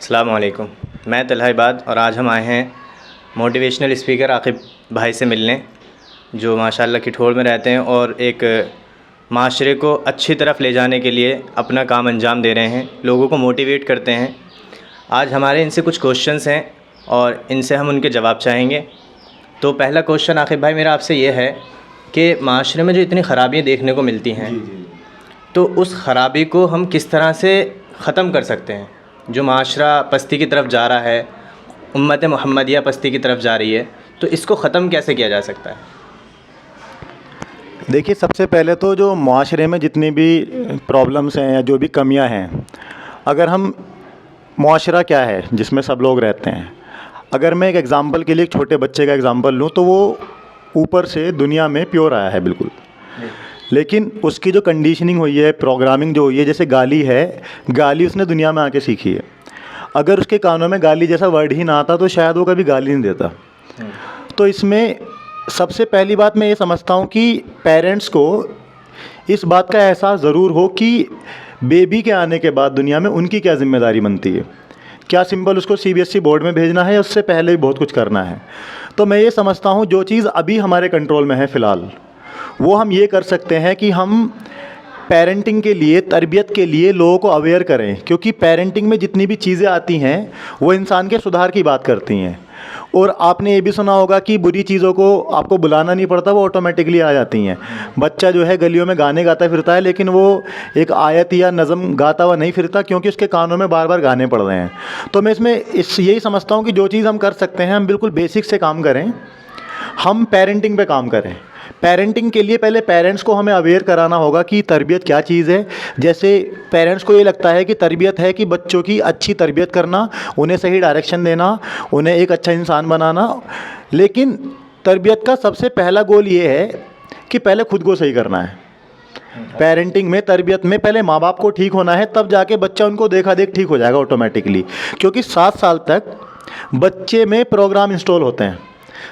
अस्सलामु अलैकुम। मैं तलहा इबाद और आज हम आए हैं मोटिवेशनल स्पीकर आकिब भाई से मिलने, जो माशाल्लाह किठोर में रहते हैं और एक माशरे को अच्छी तरफ ले जाने के लिए अपना काम अंजाम दे रहे हैं, लोगों को मोटिवेट करते हैं। आज हमारे इनसे कुछ क्वेश्चंस हैं और इनसे हम उनके जवाब चाहेंगे। तो पहला क्वेश्चन आकिब भाई मेरा आपसे ये है कि माशरे में जो इतनी ख़राबियाँ देखने को मिलती हैं, तो उस ख़राबी को हम किस तरह से ख़त्म कर सकते हैं? जो माशरा पस्ती की तरफ जा रहा है, उम्मत मुहम्मदिया पस्ती की तरफ जा रही है, तो इसको ख़त्म कैसे किया जा सकता है? देखिए, सबसे पहले तो जो माशरे में जितनी भी प्रॉब्लम्स हैं या जो भी कमियां हैं, अगर हम माशरा क्या है जिसमें सब लोग रहते हैं, अगर मैं एक एग्ज़ाम्पल के लिए एक छोटे बच्चे का एग्ज़ाम्पल लूँ तो वो ऊपर से दुनिया में प्योर आया है बिल्कुल, लेकिन उसकी जो कंडीशनिंग हुई है, प्रोग्रामिंग जो हुई है, जैसे गाली है, गाली उसने दुनिया में आके सीखी है। अगर उसके कानों में गाली जैसा वर्ड ही ना आता तो शायद वो कभी गाली नहीं देता। तो इसमें सबसे पहली बात मैं ये समझता हूँ कि पेरेंट्स को इस बात का एहसास ज़रूर हो कि बेबी के आने के बाद दुनिया में उनकी क्या ज़िम्मेदारी बनती है। क्या सिंपल उसको सीबीएसई बोर्ड में भेजना है या उससे पहले भी बहुत कुछ करना है? तो मैं ये समझता हूँ जो चीज़ अभी हमारे कंट्रोल में है फ़िलहाल, वो हम ये कर सकते हैं कि हम पेरेंटिंग के लिए, तरबियत के लिए लोगों को अवेयर करें, क्योंकि पेरेंटिंग में जितनी भी चीज़ें आती हैं वो इंसान के सुधार की बात करती हैं। और आपने ये भी सुना होगा कि बुरी चीज़ों को आपको बुलाना नहीं पड़ता, वो ऑटोमेटिकली आ जाती हैं। बच्चा जो है गलियों में गाने गाता फिरता है, लेकिन वो एक आयत या नज़म गाता हुआ नहीं फिरता, क्योंकि उसके कानों में बार बार गाने पड़ रहे हैं। तो मैं इसमें यही समझता हूँ कि जो चीज़ हम कर सकते हैं, हम बिल्कुल बेसिक से काम करें, हम पेरेंटिंग पे काम करें। पेरेंटिंग के लिए पहले पेरेंट्स को हमें अवेयर कराना होगा कि तरबियत क्या चीज़ है। जैसे पेरेंट्स को ये लगता है कि तरबियत है कि बच्चों की अच्छी तरबियत करना, उन्हें सही डायरेक्शन देना, उन्हें एक अच्छा इंसान बनाना, लेकिन तरबियत का सबसे पहला गोल ये है कि पहले खुद को सही करना है। पेरेंटिंग में, तरबियत में पहले माँ बाप को ठीक होना है, तब जाके बच्चा उनको देखा देख ठीक हो जाएगा ऑटोमेटिकली। क्योंकि 7 साल तक बच्चे में प्रोग्राम इंस्टॉल होते हैं।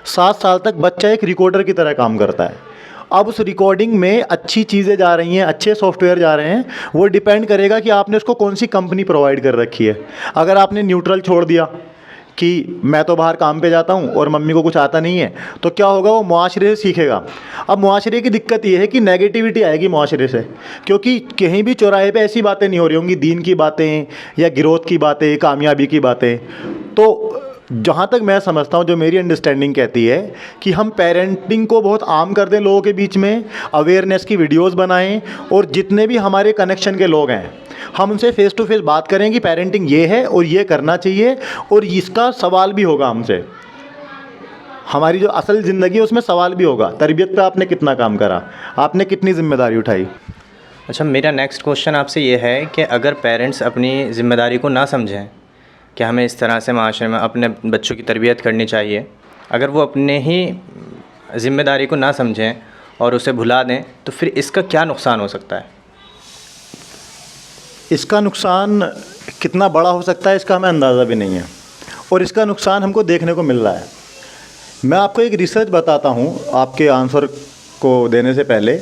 7 साल तक बच्चा एक रिकॉर्डर की तरह काम करता है। अब उस रिकॉर्डिंग में अच्छी चीज़ें जा रही हैं, अच्छे सॉफ्टवेयर जा रहे हैं, वो डिपेंड करेगा कि आपने उसको कौन सी कंपनी प्रोवाइड कर रखी है। अगर आपने न्यूट्रल छोड़ दिया कि मैं तो बाहर काम पे जाता हूँ और मम्मी को कुछ आता नहीं है, तो क्या होगा, वो मुआशरे से सीखेगा। अब मुआशरे की दिक्कत ये है कि नेगेटिविटी आएगी मुआशरे से, क्योंकि कहीं भी चौराहे पे ऐसी बातें नहीं हो रही होंगी, दीन की बातें या गिरोथ की बातें, कामयाबी की बातें। तो जहाँ तक मैं समझता हूँ, जो मेरी अंडरस्टैंडिंग कहती है कि हम पेरेंटिंग को बहुत आम कर दें लोगों के बीच में, अवेयरनेस की वीडियोस बनाएं, और जितने भी हमारे कनेक्शन के लोग हैं हम उनसे फ़ेस टू फेस बात करें कि पेरेंटिंग ये है और ये करना चाहिए, और इसका सवाल भी होगा हमसे। हमारी जो असल ज़िंदगी है उसमें सवाल भी होगा, तरबियत पे आपने कितना काम करा, आपने कितनी ज़िम्मेदारी उठाई। अच्छा, मेरा नेक्स्ट क्वेश्चन आपसे ये है कि अगर पेरेंट्स अपनी ज़िम्मेदारी को ना समझें कि हमें इस तरह से माशरे में अपने बच्चों की तरबियत करनी चाहिए, अगर वो अपने ही ज़िम्मेदारी को ना समझें और उसे भुला दें, तो फिर इसका क्या नुकसान हो सकता है? इसका नुकसान कितना बड़ा हो सकता है इसका हमें अंदाज़ा भी नहीं है, और इसका नुकसान हमको देखने को मिल रहा है। मैं आपको एक रिसर्च बताता हूँ आपके आंसर को देने से पहले।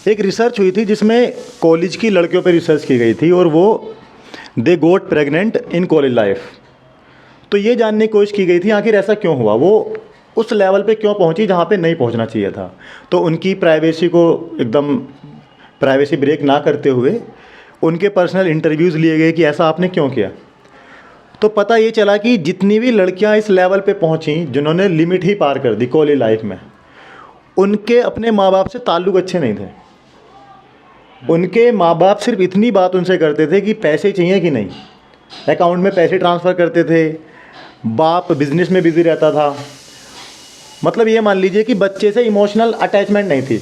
एक रिसर्च हुई थी जिसमें कॉलेज की लड़कियों पे रिसर्च की गई थी, और वो दे गोट प्रेग्नेंट इन कॉलेज लाइफ। तो ये जानने की कोशिश की गई थी आखिर ऐसा क्यों हुआ, वो उस लेवल पे क्यों पहुंची जहाँ पे नहीं पहुंचना चाहिए था। तो उनकी प्राइवेसी को एकदम प्राइवेसी ब्रेक ना करते हुए उनके पर्सनल इंटरव्यूज़ लिए गए कि ऐसा आपने क्यों किया। तो पता ये चला कि जितनी भी लड़कियां इस लेवल पे पहुंची जिन्होंने लिमिट ही पार कर दी कॉलेज लाइफ में, उनके अपने माँ बाप से ताल्लुक़ अच्छे नहीं थे। उनके माँ बाप सिर्फ इतनी बात उनसे करते थे कि पैसे चाहिए कि नहीं, अकाउंट में पैसे ट्रांसफ़र करते थे, बाप बिज़नेस में बिज़ी रहता था। मतलब ये मान लीजिए कि बच्चे से इमोशनल अटैचमेंट नहीं थी।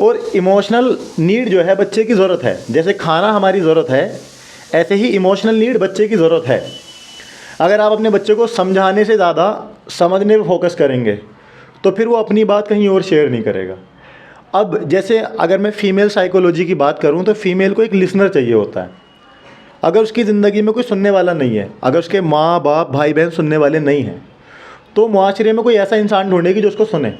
और इमोशनल नीड जो है बच्चे की ज़रूरत है, जैसे खाना हमारी ज़रूरत है, ऐसे ही इमोशनल नीड बच्चे की ज़रूरत है। अगर आप अपने बच्चे को समझाने से ज़्यादा समझने पर फोकस करेंगे तो फिर वो अपनी बात कहीं और शेयर नहीं करेगा। अब जैसे अगर मैं फ़ीमेल साइकोलॉजी की बात करूं तो फ़ीमेल को एक लिसनर चाहिए होता है। अगर उसकी ज़िंदगी में कोई सुनने वाला नहीं है, अगर उसके माँ बाप भाई बहन सुनने वाले नहीं हैं, तो मुआशरे में कोई ऐसा इंसान ढूंढेगी जो उसको सुने।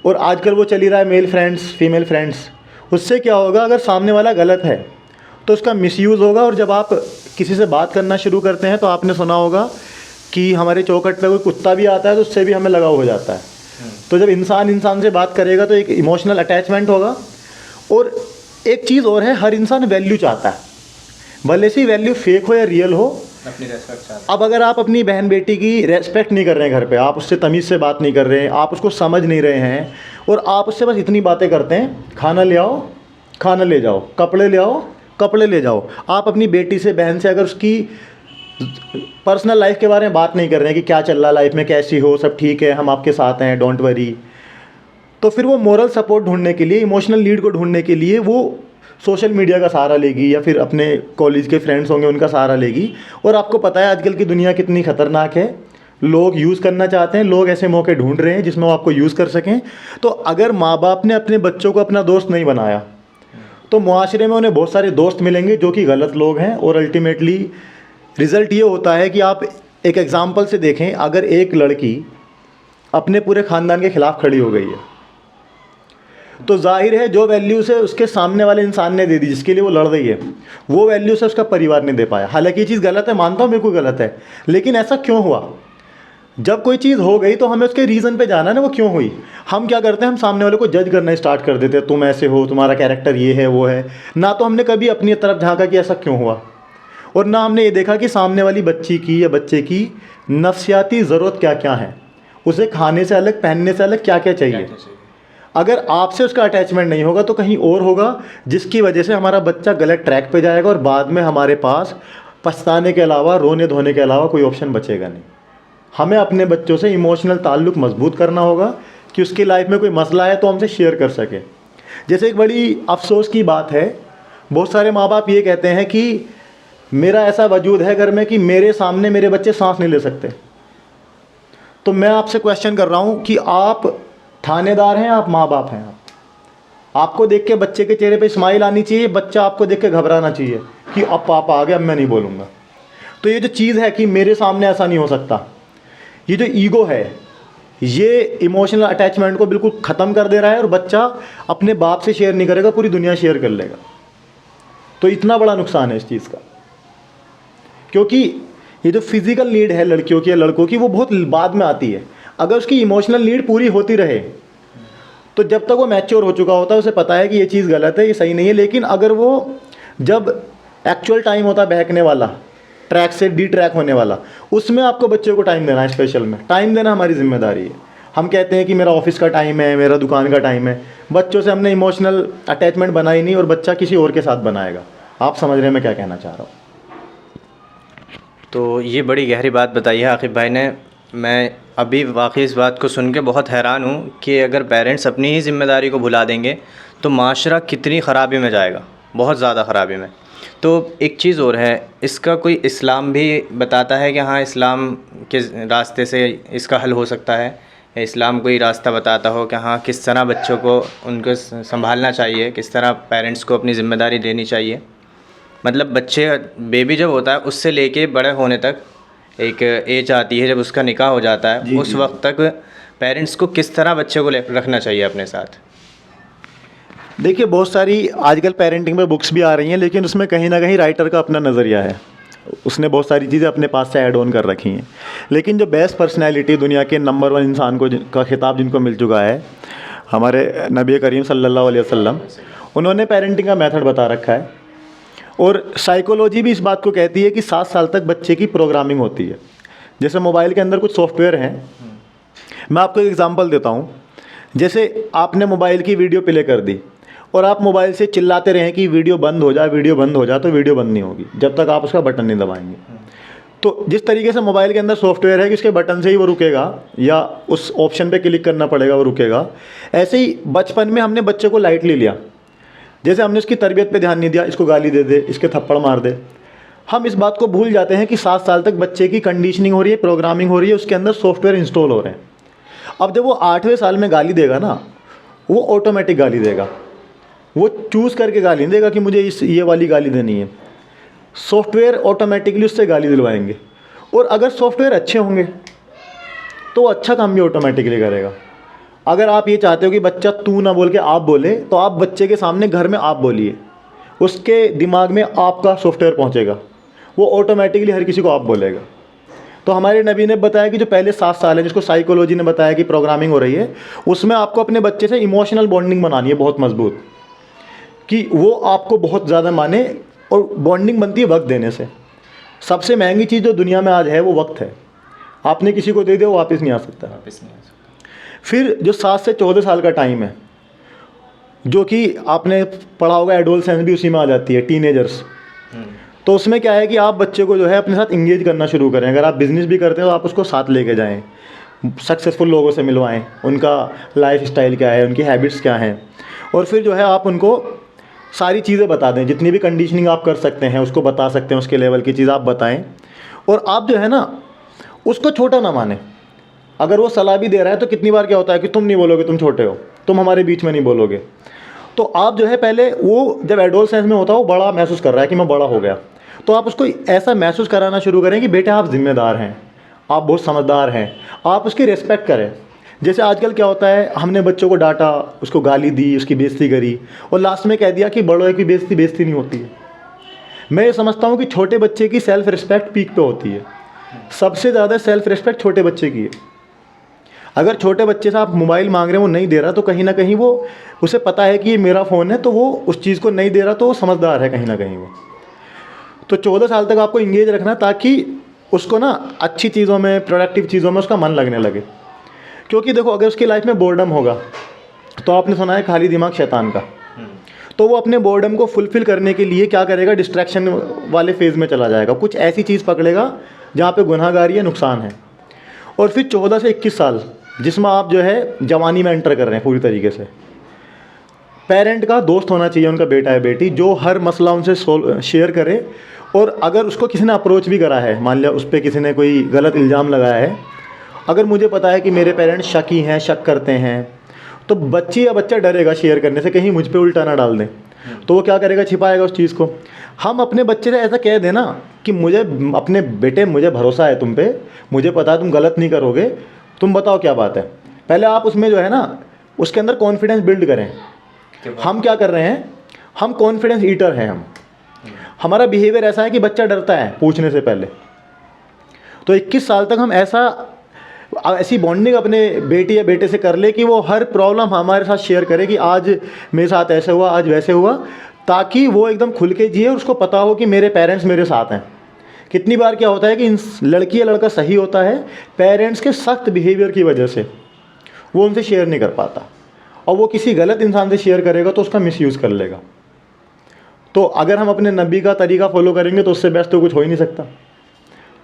और आजकल वो चली रहा है मेल फ्रेंड्स फीमेल फ्रेंड्स। उससे क्या होगा, अगर सामने वाला गलत है तो उसका मिसयूज़ होगा, और जब आप किसी से बात करना शुरू करते हैं तो आपने सुना होगा कि हमारे चौखट पे कोई कुत्ता भी आता है तो उससे भी हमें लगाव हो जाता है। तो जब इंसान इंसान से बात करेगा तो एक इमोशनल अटैचमेंट होगा। और एक चीज़ और है, हर इंसान वैल्यू चाहता है, भले से वैल्यू फेक हो या रियल हो, अपनी रेस्पेक्ट चाहता है। अब अगर आप अपनी बहन बेटी की रेस्पेक्ट नहीं कर रहे हैं घर पे, आप उससे तमीज़ से बात नहीं कर रहे हैं, आप उसको समझ नहीं रहे हैं और आप उससे बस इतनी बातें करते हैं, खाना ले आओ, खाना ले जाओ, कपड़े ले आओ, कपड़े ले जाओ, आप अपनी बेटी से बहन से अगर उसकी पर्सनल लाइफ के बारे में बात नहीं कर रहे हैं कि क्या चल रहा है लाइफ में, कैसी हो, सब ठीक है, हम आपके साथ हैं, डोंट वरी, तो फिर वो मोरल सपोर्ट ढूंढने के लिए, इमोशनल नीड को ढूंढने के लिए वो सोशल मीडिया का सहारा लेगी या फिर अपने कॉलेज के फ्रेंड्स होंगे उनका सहारा लेगी। और आपको पता है आजकल की दुनिया कितनी ख़तरनाक है, लोग यूज़ करना चाहते हैं, लोग ऐसे मौके ढूंढ रहे हैं जिसमें वो आपको यूज़ कर सकें। तो अगर माँ बाप ने अपने बच्चों को अपना दोस्त नहीं बनाया तो मुआशरे में उन्हें बहुत सारे दोस्त मिलेंगे जो कि गलत लोग हैं। और अल्टीमेटली रिज़ल्ट ये होता है कि आप एक एग्ज़ाम्पल से देखें, अगर एक लड़की अपने पूरे ख़ानदान के ख़िलाफ़ खड़ी हो गई है तो जाहिर है जो वैल्यू से उसके सामने वाले इंसान ने दे दी, जिसके लिए वो लड़ रही है, वो वैल्यू से उसका परिवार नहीं दे पाया। हालांकि ये चीज़ गलत है, मानता हूँ बिल्कुल गलत है, लेकिन ऐसा क्यों हुआ? जब कोई चीज़ हो गई तो हमें उसके रीज़न पे जाना ना, वो क्यों हुई। हम क्या करते हैं, हम सामने वाले को जज करना स्टार्ट कर देते हैं, तुम ऐसे हो, तुम्हारा कैरेक्टर ये है वो है, ना तो हमने कभी अपनी तरफ झांका कि ऐसा क्यों हुआ, और ना हमने ये देखा कि सामने वाली बच्ची की या बच्चे की नफ्सियाती ज़रूरत क्या क्या है, उसे खाने से अलग, पहनने से अलग क्या क्या चाहिए। अगर आपसे उसका अटैचमेंट नहीं होगा तो कहीं और होगा, जिसकी वजह से हमारा बच्चा गलत ट्रैक पे जाएगा और बाद में हमारे पास पछताने के अलावा, रोने धोने के अलावा कोई ऑप्शन बचेगा नहीं। हमें अपने बच्चों से इमोशनल ताल्लुक़ मजबूत करना होगा कि उसकी लाइफ में कोई मसला है तो हमसे शेयर कर सके। जैसे एक बड़ी अफसोस की बात है, बहुत सारे माँ बाप ये कहते हैं कि मेरा ऐसा वजूद है घर में कि मेरे सामने मेरे बच्चे सांस नहीं ले सकते। तो मैं आपसे क्वेश्चन कर रहा हूँ कि आप थानेदार हैं, आप माँ बाप हैं, आपको देख के बच्चे के चेहरे पे स्माइल आनी चाहिए, बच्चा आपको देख के घबराना चाहिए कि अब पापा आ गए, अब मैं नहीं बोलूँगा। तो ये जो चीज़ है कि मेरे सामने ऐसा नहीं हो सकता, ये जो ईगो है, ये इमोशनल अटैचमेंट को बिल्कुल ख़त्म कर दे रहा है और बच्चा अपने बाप से शेयर नहीं करेगा, पूरी दुनिया शेयर कर लेगा। तो इतना बड़ा नुकसान है इस चीज़ का, क्योंकि ये जो फिज़िकल नीड है लड़कियों की या लड़कों की, वो बहुत बाद में आती है। अगर उसकी इमोशनल नीड पूरी होती रहे तो जब तक वो मैच्योर हो चुका होता है, उसे पता है कि ये चीज़ गलत है, ये सही नहीं है। लेकिन अगर वो जब एक्चुअल टाइम होता है बहकने वाला, ट्रैक से डी ट्रैक होने वाला, उसमें आपको बच्चों को टाइम देना है। स्पेशल में टाइम देना हमारी जिम्मेदारी है। हम कहते हैं कि मेरा ऑफिस का टाइम है, मेरा दुकान का टाइम है, बच्चों से हमने इमोशनल अटैचमेंट बनाई नहीं और बच्चा किसी और के साथ बनाएगा। आप समझ रहे हैं मैं क्या कहना चाह रहा हूँ? तो ये बड़ी गहरी बात बताई है आकिब भाई ने। मैं अभी वाकई इस बात को सुन के बहुत हैरान हूँ कि अगर पेरेंट्स अपनी ही ज़िम्मेदारी को भुला देंगे तो माशरा कितनी ख़राबी में जाएगा, बहुत ज़्यादा ख़राबी में। तो एक चीज़ और है, इसका कोई इस्लाम भी बताता है कि हाँ इस्लाम के रास्ते से इसका हल हो सकता है, या इस्लाम कोई रास्ता बताता हो कि हाँ किस तरह बच्चों को उनको संभालना चाहिए, किस तरह पेरेंट्स को अपनी ज़िम्मेदारी लेनी चाहिए। मतलब बच्चे बेबी जब होता है उससे लेके बड़े होने तक एक एज आती है जब उसका निकाह हो जाता है, उस वक्त तक पेरेंट्स को किस तरह बच्चे को रखना चाहिए अपने साथ। देखिए बहुत सारी आजकल पेरेंटिंग में बुक्स भी आ रही हैं, लेकिन उसमें कहीं ना कहीं राइटर का अपना नज़रिया है, उसने बहुत सारी चीज़ें अपने पास से ऐड ऑन कर रखी हैं। लेकिन जो बेस्ट पर्सनैलिटी दुनिया के नंबर 1 इंसान को का खिताब जिनको मिल चुका है, हमारे नबी करीम सल्लल्लाहु अलैहि वसल्लम, उन्होंने पेरेंटिंग का मेथड बता रखा है। और साइकोलॉजी भी इस बात को कहती है कि 7 साल तक बच्चे की प्रोग्रामिंग होती है। जैसे मोबाइल के अंदर कुछ सॉफ्टवेयर हैं, मैं आपको एक एग्जांपल देता हूँ। जैसे आपने मोबाइल की वीडियो प्ले कर दी और आप मोबाइल से चिल्लाते रहें कि वीडियो बंद हो जाए, वीडियो बंद हो जाए, तो वीडियो बंद नहीं होगी जब तक आप उसका बटन नहीं दबाएंगे। तो जिस तरीके से मोबाइल के अंदर सॉफ्टवेयर है कि उसके बटन से ही वो रुकेगा या उस ऑप्शन पे क्लिक करना पड़ेगा वो रुकेगा, ऐसे ही बचपन में हमने बच्चे को लाइटली लिया। जैसे हमने उसकी तरबियत पे ध्यान नहीं दिया, इसको गाली दे दे, इसके थप्पड़ मार दे। हम इस बात को भूल जाते हैं कि 7 साल तक बच्चे की कंडीशनिंग हो रही है, प्रोग्रामिंग हो रही है, उसके अंदर सॉफ्टवेयर इंस्टॉल हो रहे हैं। अब जब वो 8वें साल में गाली देगा ना, वो ऑटोमेटिक गाली देगा, वो चूज़ करके गाली नहीं देगा कि मुझे ये वाली गाली देनी है। सॉफ्टवेयर ऑटोमेटिकली उससे गाली दिलवाएंगे। और अगर सॉफ्टवेयर अच्छे होंगे तो वो अच्छा काम भी ऑटोमेटिकली करेगा। अगर आप ये चाहते हो कि बच्चा तू ना बोल के आप बोले, तो आप बच्चे के सामने घर में आप बोलिए, उसके दिमाग में आपका सॉफ्टवेयर पहुंचेगा, वो ऑटोमेटिकली हर किसी को आप बोलेगा। तो हमारे नबी ने बताया कि जो पहले 7 साल है, जिसको साइकोलॉजी ने बताया कि प्रोग्रामिंग हो रही है, उसमें आपको अपने बच्चे से इमोशनल बॉन्डिंग बनानी है बहुत मजबूत, कि वो आपको बहुत ज़्यादा माने। और बॉन्डिंग बनती है वक्त देने से। सबसे महंगी चीज़ जो दुनिया में आज है वो वक्त है। आपने किसी को दे दिया वो वापस नहीं आ सकता। फिर जो 7 से 14 साल का टाइम है, जो कि आपने पढ़ा होगा, एडोलसेंस भी उसी में आ जाती है, टीनेजर्स। तो उसमें क्या है कि आप बच्चे को जो है अपने साथ इंगेज करना शुरू करें। अगर आप बिज़नेस भी करते हैं तो आप उसको साथ लेके जाएं, सक्सेसफुल लोगों से मिलवाएं, उनका लाइफ स्टाइल क्या है, उनकी हैबिट्स क्या हैं, और फिर जो है आप उनको सारी चीज़ें बता दें। जितनी भी कंडीशनिंग आप कर सकते हैं उसको बता सकते हैं, उसके लेवल की चीज़ आप बताएं। और आप जो है ना उसको छोटा ना माने। अगर वो सलाह भी दे रहा है तो कितनी बार क्या होता है कि तुम नहीं बोलोगे, तुम छोटे हो, तुम हमारे बीच में नहीं बोलोगे। तो आप जो है पहले, वो जब एडोलसेंस में होता है वो बड़ा महसूस कर रहा है कि मैं बड़ा हो गया, तो आप उसको ऐसा महसूस कराना शुरू करें कि बेटे आप ज़िम्मेदार हैं, आप बहुत समझदार हैं, आप उसकी रिस्पेक्ट करें। जैसे आजकल क्या होता है, हमने बच्चों को डांटा, उसको गाली दी, उसकी बेइज्जती करी, और लास्ट में कह दिया कि बड़ों की बेइज्जती नहीं होती है। मैं ये समझता हूँ कि छोटे बच्चे की सेल्फ़ रिस्पेक्ट पीक पे होती है। सबसे ज़्यादा सेल्फ़ रिस्पेक्ट छोटे बच्चे की है। अगर छोटे बच्चे से आप मोबाइल मांग रहे हैं, वो नहीं दे रहा, तो कहीं ना कहीं वो, उसे पता है कि ये मेरा फ़ोन है, तो वो उस चीज़ को नहीं दे रहा, तो वो समझदार है कहीं ना कहीं वो। तो 14 साल तक आपको इंगेज रखना, ताकि उसको ना अच्छी चीज़ों में, प्रोडक्टिव चीज़ों में उसका मन लगने लगे। क्योंकि देखो, अगर उसकी लाइफ में बोर्डम होगा, तो आपने सुना है खाली दिमाग शैतान का, तो वो अपने बोर्डम को फुलफ़िल करने के लिए क्या करेगा, डिस्ट्रैक्शन वाले फेज़ में चला जाएगा, कुछ ऐसी चीज़ पकड़ेगा जहाँ पे गुनाहगारी है, नुकसान है। और फिर 14 से 21 साल, जिसमें आप जो है जवानी में एंटर कर रहे हैं पूरी तरीके से, पेरेंट का दोस्त होना चाहिए, उनका बेटा है बेटी, जो हर मसला उनसे शेयर करे। और अगर उसको किसी ने अप्रोच भी करा है, मान लिया उस पर किसी ने कोई गलत इल्ज़ाम लगाया है, अगर मुझे पता है कि मेरे पेरेंट्स शकी हैं, शक करते हैं, तो बच्ची या बच्चा डरेगा शेयर करने से, कहीं मुझ पे उल्टा ना डाल दें। तो वो क्या करेगा, छिपाएगा उस चीज़ को। हम अपने बच्चे से ऐसा कह देना कि मुझे, अपने बेटे मुझे भरोसा है तुम पे, मुझे पता है तुम गलत नहीं करोगे, तुम बताओ क्या बात है। पहले आप उसमें जो है ना, उसके अंदर कॉन्फिडेंस बिल्ड करें। हम क्या कर रहे हैं, हम कॉन्फिडेंस ईटर हैं। हमारा बिहेवियर ऐसा है कि बच्चा डरता है पूछने से पहले। तो 21 साल तक हम ऐसी बॉन्डिंग अपने बेटी या बेटे से कर ले कि वो हर प्रॉब्लम हमारे साथ शेयर करे कि आज मेरे साथ ऐसे हुआ, आज वैसे हुआ, ताकि वो एकदम खुल के जिए और उसको पता हो कि मेरे पेरेंट्स मेरे साथ हैं। कितनी बार क्या होता है कि लड़की या लड़का सही होता है, पेरेंट्स के सख्त बिहेवियर की वजह से वो उनसे शेयर नहीं कर पाता, और वो किसी गलत इंसान से शेयर करेगा तो उसका मिसयूज़ कर लेगा। तो अगर हम अपने नबी का तरीका फॉलो करेंगे तो उससे बेस्ट तो कुछ हो ही नहीं सकता।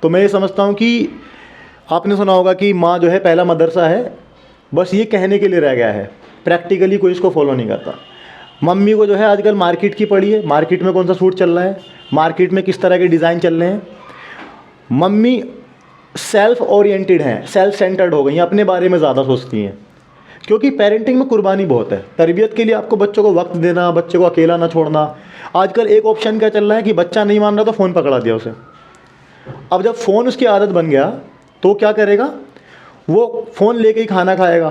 तो मैं ये समझता हूँ कि आपने सुना होगा कि माँ जो है पहला मदरसा है, बस ये कहने के लिए रह गया है, प्रैक्टिकली कोई इसको फॉलो नहीं करता। मम्मी को जो है आजकल मार्केट की पड़ी है, मार्केट में कौन सा सूट चल रहा है, मार्केट में किस तरह के डिज़ाइन चल रहे हैं। मम्मी सेल्फ ओरिएंटेड हैं, सेल्फ सेंटर्ड हो गई हैं, अपने बारे में ज़्यादा सोचती हैं। क्योंकि पेरेंटिंग में कुर्बानी बहुत है। तरबियत के लिए आपको बच्चों को वक्त देना, बच्चे को अकेला ना छोड़ना। आजकल एक ऑप्शन क्या चल रहा है कि बच्चा नहीं मान रहा तो फ़ोन पकड़ा दिया उसे। अब जब फ़ोन उसकी आदत बन गया तो क्या करेगा, वो फ़ोन लेके ही खाना खाएगा,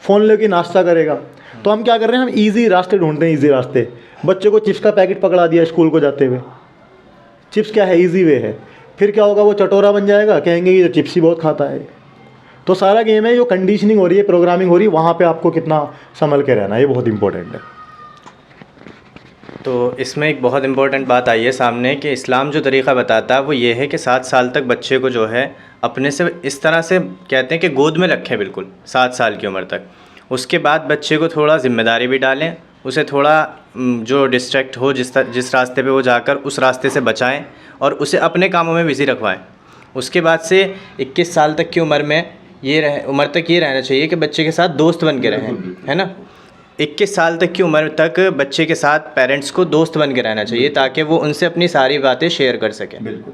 फ़ोन लेके नाश्ता करेगा। तो हम क्या कर रहे हैं, हम ईजी रास्ते ढूंढते हैं, ईजी रास्ते। बच्चे को चिप्स का पैकेट पकड़ा दिया स्कूल को जाते हुए। चिप्स क्या है, ईजी वे है। फिर क्या होगा, वो चटोरा बन जाएगा, कहेंगे ये चिप्स ही बहुत खाता है। तो सारा गेम है, जो कंडीशनिंग हो रही है, प्रोग्रामिंग हो रही है, वहाँ पे आपको कितना संभल के रहना है, ये बहुत इंपॉर्टेंट है। तो इसमें एक बहुत इम्पोर्टेंट बात आई है सामने कि इस्लाम जो तरीक़ा बताता है वो ये है कि 7 साल तक बच्चे को जो है अपने से इस तरह से कहते हैं कि गोद में रखें, बिल्कुल 7 साल की उम्र तक। उसके बाद बच्चे को थोड़ा ज़िम्मेदारी भी डालें, उसे थोड़ा जो डिस्ट्रैक्ट हो, जिस रास्ते पे वो जाकर उस रास्ते से बचाएं और उसे अपने कामों में बिज़ी रखवाएं। उसके बाद से 21 साल तक की उम्र में ये रहना चाहिए कि बच्चे के साथ दोस्त बन के रहें, है ना। 21 साल तक की उम्र तक बच्चे के साथ पेरेंट्स को दोस्त बन के रहना चाहिए, ताकि वो उनसे अपनी सारी बातें शेयर कर सकें। बिल्कुल।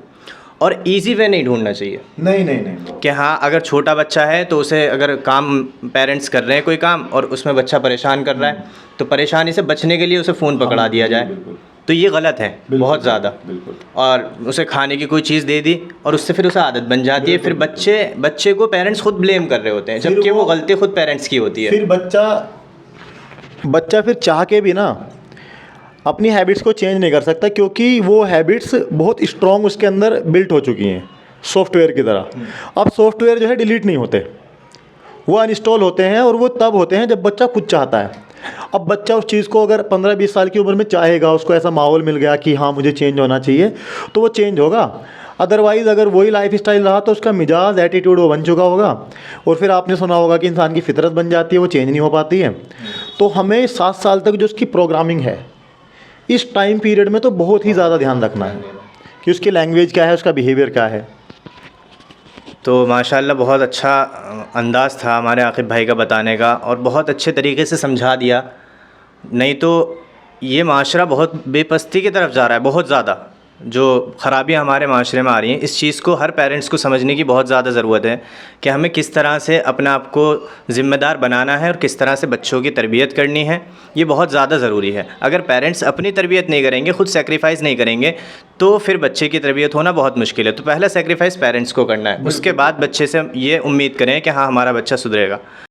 और इजी वे नहीं ढूंढना चाहिए। नहीं कि हाँ, अगर छोटा बच्चा है तो उसे, अगर काम पेरेंट्स कर रहे हैं कोई काम और उसमें बच्चा परेशान कर रहा है, तो परेशानी से बचने के लिए उसे फ़ोन पकड़ा दिया जाए, तो ये गलत है बहुत ज़्यादा। और उसे खाने की कोई चीज़ दे दी और उससे फिर उसे आदत बन जाती है, फिर बच्चे को पेरेंट्स खुद ब्लेम कर रहे होते हैं, जबकि वो गलती खुद पेरेंट्स की होती है। फिर बच्चा फिर चाह के भी ना, अपनी हैबिट्स को चेंज नहीं कर सकता, क्योंकि वो हैबिट्स बहुत स्ट्रॉन्ग उसके अंदर बिल्ट हो चुकी हैं सॉफ्टवेयर की तरह। अब सॉफ्टवेयर जो है डिलीट नहीं होते, वो अनइंस्टॉल होते हैं, और वो तब होते हैं जब बच्चा खुद चाहता है। अब बच्चा उस चीज़ को अगर 15-20 साल की उम्र में चाहेगा, उसको ऐसा माहौल मिल गया कि हाँ मुझे चेंज होना चाहिए, तो वो चेंज होगा। अदरवाइज़ अगर वही लाइफ स्टाइल रहा तो उसका मिजाज, एटीट्यूड वो बन चुका होगा, और फिर आपने सुना होगा कि इंसान की फितरत बन जाती है, वो चेंज नहीं हो पाती है। तो हमें 7 साल तक जो उसकी प्रोग्रामिंग है, इस टाइम पीरियड में तो बहुत ही ज़्यादा ध्यान रखना है कि उसकी लैंग्वेज क्या है, उसका बिहेवियर क्या है। तो माशाल्लाह बहुत अच्छा अंदाज़ था हमारे आकिब भाई का बताने का, और बहुत अच्छे तरीके से समझा दिया। नहीं तो ये माशरा बहुत बेपस्ती की तरफ जा रहा है, बहुत ज़्यादा जो ख़राबियाँ हमारे माशरे में आ रही हैं। इस चीज़ को हर पेरेंट्स को समझने की बहुत ज़्यादा ज़रूरत है कि हमें किस तरह से अपने आप को ज़िम्मेदार बनाना है और किस तरह से बच्चों की तरबियत करनी है। ये बहुत ज़्यादा ज़रूरी है। अगर पेरेंट्स अपनी तरबियत नहीं करेंगे, ख़ुद सेक्रीफाइस नहीं करेंगे, तो फिर बच्चे की तरबियत होना बहुत मुश्किल है। तो पहला सेक्रीफाइस पेरेंट्स को करना है, उसके बाद बच्चे से ये उम्मीद करें कि हाँ हमारा बच्चा सुधरेगा।